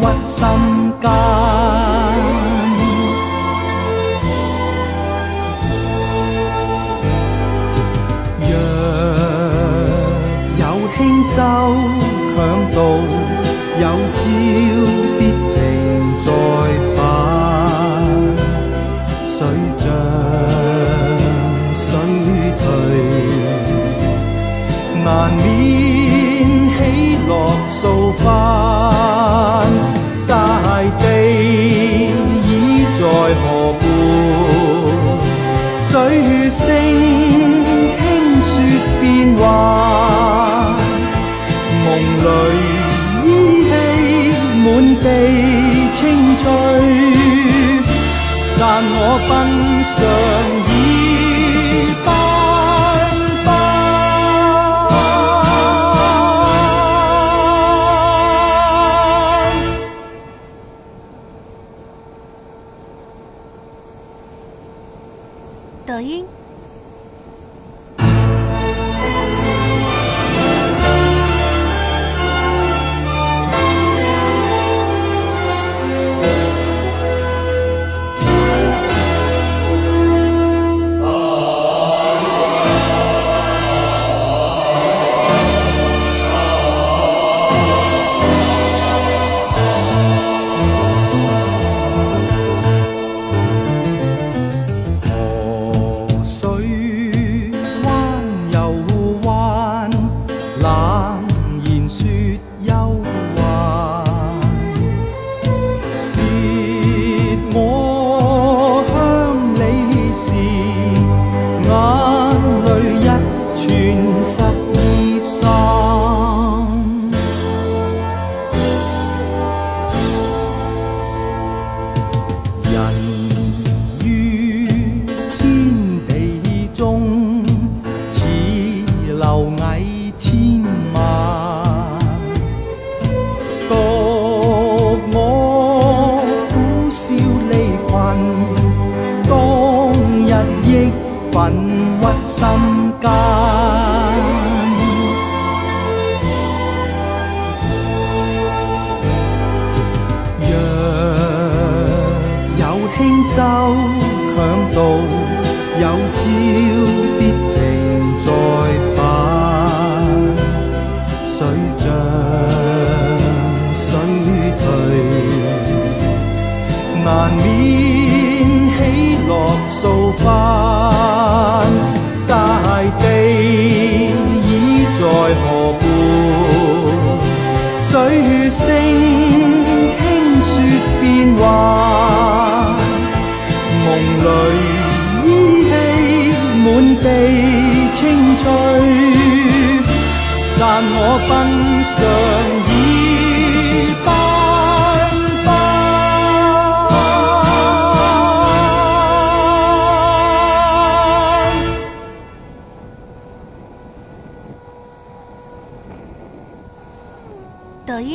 屈心間。若有輕舟強渡，有朝必定再返。水漲水退，難免喜樂掃翻。大地已在河畔，水聲輕說變幻。夢裏依稀滿地青翠，但我奔上已斑斑。抖音。冷言說憂患，別我鄉里時，眼淚一串濕衣衫。人於天地中，似螻蟻千萬，獨我苦笑離群，當日亦憤鬱心間。若有輕舟強渡，有朝必定再返。水漲水退，難免喜樂掃翻。大地已在河畔，水聲輕說變幻。夢裏依稀滿地青翠，但我奔上已斑斑。抖音。